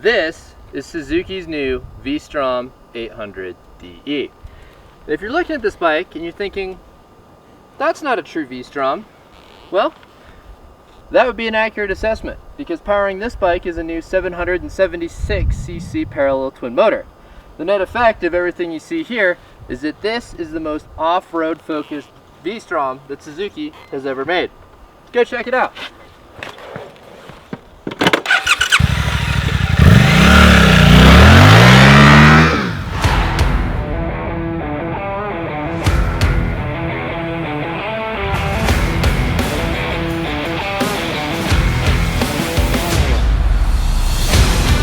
This is Suzuki's new V-Strom 800De. If you're looking at this bike and you're thinking, that's not a true V-Strom, well, that would be an accurate assessment, because powering this bike is a new 776cc parallel twin motor. The net effect of everything you see here is that this is the most off-road focused V-Strom that Suzuki has ever made. Let's go check it out.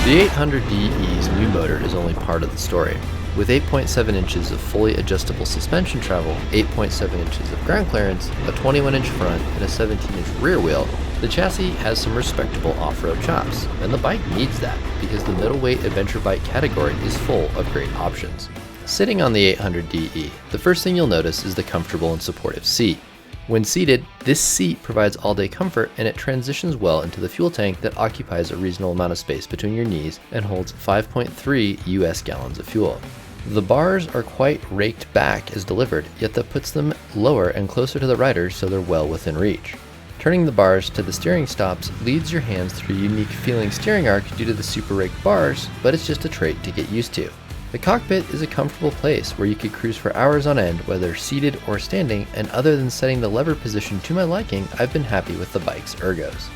The 800DE's new motor is only part of the story. With 8.7 inches of fully adjustable suspension travel, 8.7 inches of ground clearance, a 21-inch front, and a 17-inch rear wheel, the chassis has some respectable off-road chops, and the bike needs that because the middleweight adventure bike category is full of great options. Sitting on the 800DE, the first thing you'll notice is the comfortable and supportive seat. When seated, this seat provides all-day comfort, and it transitions well into the fuel tank that occupies a reasonable amount of space between your knees and holds 5.3 US gallons of fuel. The bars are quite raked back as delivered, yet that puts them lower and closer to the rider so they're well within reach. Turning the bars to the steering stops leads your hands through a unique feeling steering arc due to the super raked bars, but it's just a trait to get used to. The cockpit is a comfortable place where you could cruise for hours on end, whether seated or standing, and other than setting the lever position to my liking, I've been happy with the bike's ergos.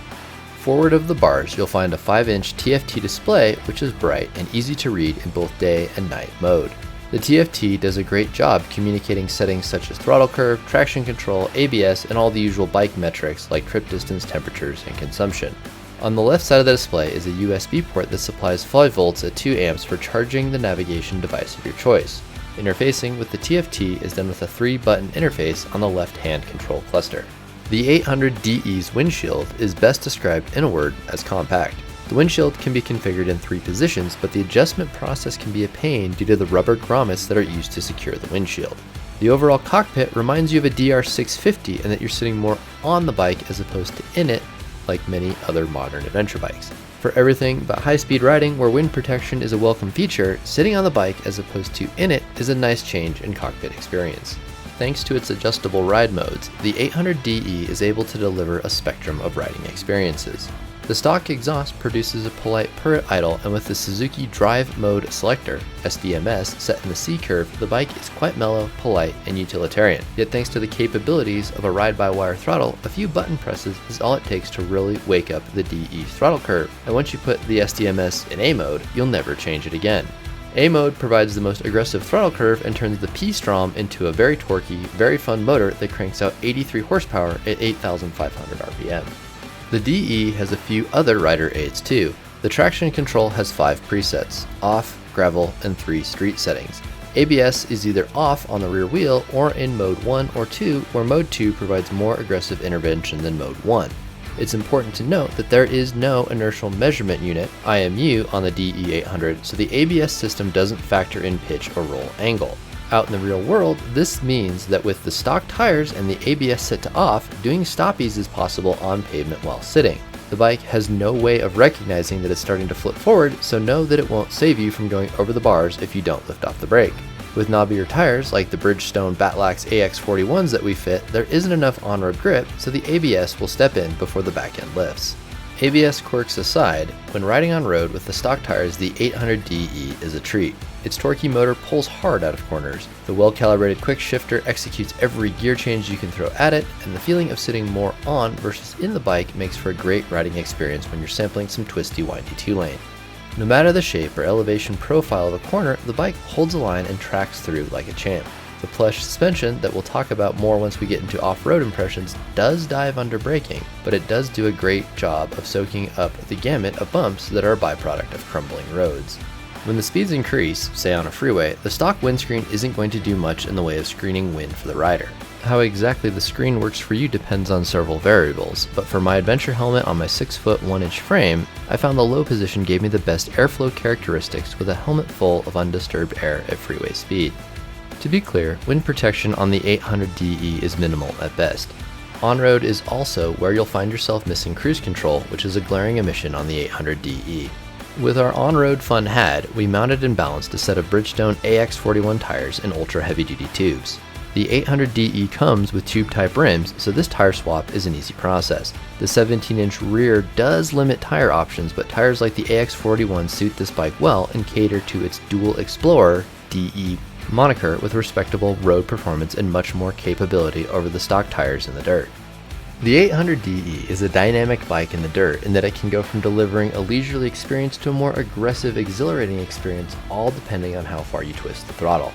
Forward of the bars, you'll find a 5-inch TFT display, which is bright and easy to read in both day and night mode. The TFT does a great job communicating settings such as throttle curve, traction control, ABS, and all the usual bike metrics like trip distance, temperatures, and consumption. On the left side of the display is a USB port that supplies 5 volts at 2 amps for charging the navigation device of your choice. Interfacing with the TFT is done with a 3-button interface on the left-hand control cluster. The 800DE's windshield is best described in a word as compact. The windshield can be configured in 3 positions, but the adjustment process can be a pain due to the rubber grommets that are used to secure the windshield. The overall cockpit reminds you of a DR650 in that you're sitting more on the bike as opposed to in it, like many other modern adventure bikes. For everything but high-speed riding where wind protection is a welcome feature, sitting on the bike as opposed to in it is a nice change in cockpit experience. Thanks to its adjustable ride modes, the 800DE is able to deliver a spectrum of riding experiences. The stock exhaust produces a polite purr at idle, and with the Suzuki Drive Mode Selector, SDMS, set in the C curve, the bike is quite mellow, polite, and utilitarian. Yet thanks to the capabilities of a ride-by-wire throttle, a few button presses is all it takes to really wake up the DE throttle curve, and once you put the SDMS in A mode, you'll never change it again. A mode provides the most aggressive throttle curve and turns the P-Strom into a very torquey, very fun motor that cranks out 83 horsepower at 8,500 RPM. The DE has a few other rider aids too. The traction control has 5 presets, off, gravel, and 3 street settings. ABS is either off on the rear wheel or in mode 1 or 2, where mode 2 provides more aggressive intervention than mode 1. It's important to note that there is no inertial measurement unit, IMU, on the DE800, so the ABS system doesn't factor in pitch or roll angle. Out in the real world, this means that with the stock tires and the ABS set to off, doing stoppies is possible on pavement while sitting. The bike has no way of recognizing that it's starting to flip forward, so know that it won't save you from going over the bars if you don't lift off the brake. With knobbier tires like the Bridgestone Batlax AX41s that we fit, there isn't enough on-road grip, so the ABS will step in before the back end lifts. ABS quirks aside, when riding on road with the stock tires, the 800DE is a treat. Its torquey motor pulls hard out of corners, the well-calibrated quick shifter executes every gear change you can throw at it, and the feeling of sitting more on versus in the bike makes for a great riding experience when you're sampling some twisty, windy 2-lane. No matter the shape or elevation profile of a corner, the bike holds a line and tracks through like a champ. The plush suspension, that we'll talk about more once we get into off-road impressions, does dive under braking, but it does do a great job of soaking up the gamut of bumps that are a byproduct of crumbling roads. When the speeds increase, say on a freeway, the stock windscreen isn't going to do much in the way of screening wind for the rider. How exactly the screen works for you depends on several variables, but for my adventure helmet on my 6-foot 1-inch frame, I found the low position gave me the best airflow characteristics with a helmet full of undisturbed air at freeway speed. To be clear, wind protection on the 800DE is minimal at best. On-road is also where you'll find yourself missing cruise control, which is a glaring omission on the 800DE. With our on-road fun had, we mounted and balanced a set of Bridgestone AX41 tires in ultra heavy-duty tubes. The 800DE comes with tube-type rims, so this tire swap is an easy process. The 17-inch rear does limit tire options, but tires like the AX41 suit this bike well and cater to its Dual Explorer DE moniker with respectable road performance and much more capability over the stock tires in the dirt. The 800DE is a dynamic bike in the dirt in that it can go from delivering a leisurely experience to a more aggressive, exhilarating experience, all depending on how far you twist the throttle.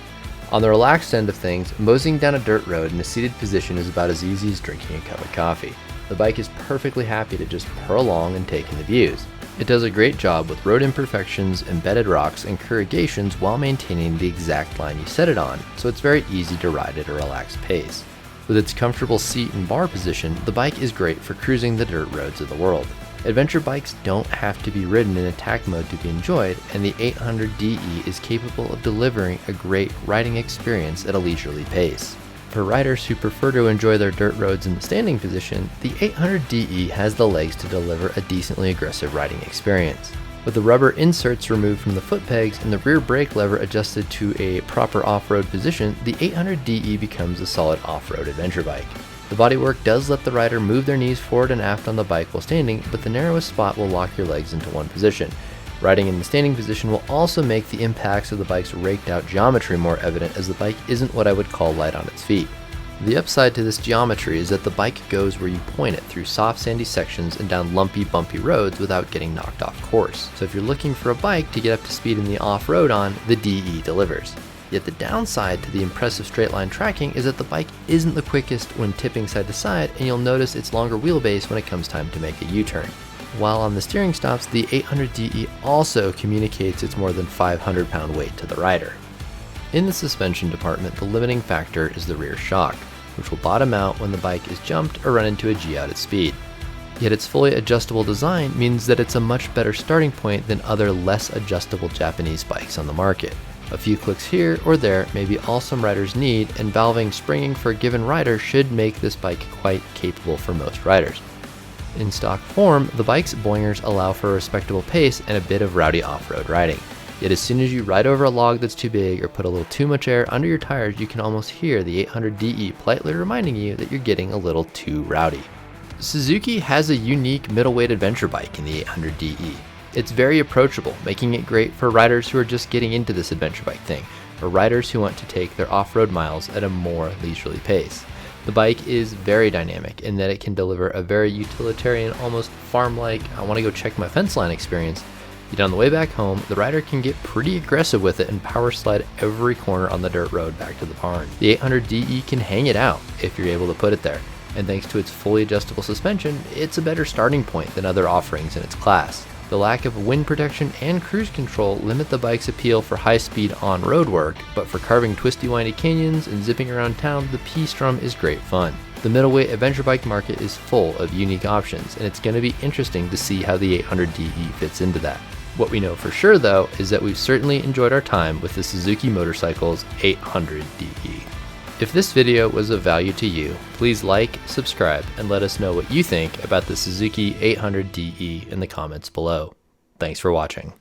On the relaxed end of things, moseying down a dirt road in a seated position is about as easy as drinking a cup of coffee. The bike is perfectly happy to just purr along and take in the views. It does a great job with road imperfections, embedded rocks, and corrugations while maintaining the exact line you set it on, so it's very easy to ride at a relaxed pace. With its comfortable seat and bar position, the bike is great for cruising the dirt roads of the world. Adventure bikes don't have to be ridden in attack mode to be enjoyed, and the 800DE is capable of delivering a great riding experience at a leisurely pace. For riders who prefer to enjoy their dirt roads in the standing position, the 800DE has the legs to deliver a decently aggressive riding experience. With the rubber inserts removed from the foot pegs and the rear brake lever adjusted to a proper off-road position, the 800DE becomes a solid off-road adventure bike. The bodywork does let the rider move their knees forward and aft on the bike while standing, but the narrowest spot will lock your legs into one position. Riding in the standing position will also make the impacts of the bike's raked out geometry more evident, as the bike isn't what I would call light on its feet. The upside to this geometry is that the bike goes where you point it through soft sandy sections and down lumpy bumpy roads without getting knocked off course. So if you're looking for a bike to get up to speed in the off-road on, the DE delivers. Yet the downside to the impressive straight line tracking is that the bike isn't the quickest when tipping side to side, and you'll notice its longer wheelbase when it comes time to make a U-turn. While on the steering stops, the 800DE also communicates its more than 500-pound weight to the rider. In the suspension department, the limiting factor is the rear shock, which will bottom out when the bike is jumped or run into a G out at speed. Yet its fully adjustable design means that it's a much better starting point than other less adjustable Japanese bikes on the market. A few clicks here or there may be all some riders need, and valving springing for a given rider should make this bike quite capable for most riders. In stock form, the bike's boingers allow for a respectable pace and a bit of rowdy off-road riding. Yet as soon as you ride over a log that's too big or put a little too much air under your tires, you can almost hear the 800DE politely reminding you that you're getting a little too rowdy. Suzuki has a unique middleweight adventure bike in the 800DE. It's very approachable, making it great for riders who are just getting into this adventure bike thing, or riders who want to take their off-road miles at a more leisurely pace. The bike is very dynamic in that it can deliver a very utilitarian, almost farm-like, I want to go check my fence line experience. Yet on the way back home, the rider can get pretty aggressive with it and power slide every corner on the dirt road back to the barn. The 800DE can hang it out if you're able to put it there, and thanks to its fully adjustable suspension, it's a better starting point than other offerings in its class. The lack of wind protection and cruise control limit the bike's appeal for high-speed on-road work, but for carving twisty-windy canyons and zipping around town, the V-Strom is great fun. The middleweight adventure bike market is full of unique options, and it's going to be interesting to see how the 800DE fits into that. What we know for sure, though, is that we've certainly enjoyed our time with the Suzuki Motorcycles 800DE. If this video was of value to you, please like, subscribe, and let us know what you think about the Suzuki 800DE in the comments below. Thanks for watching.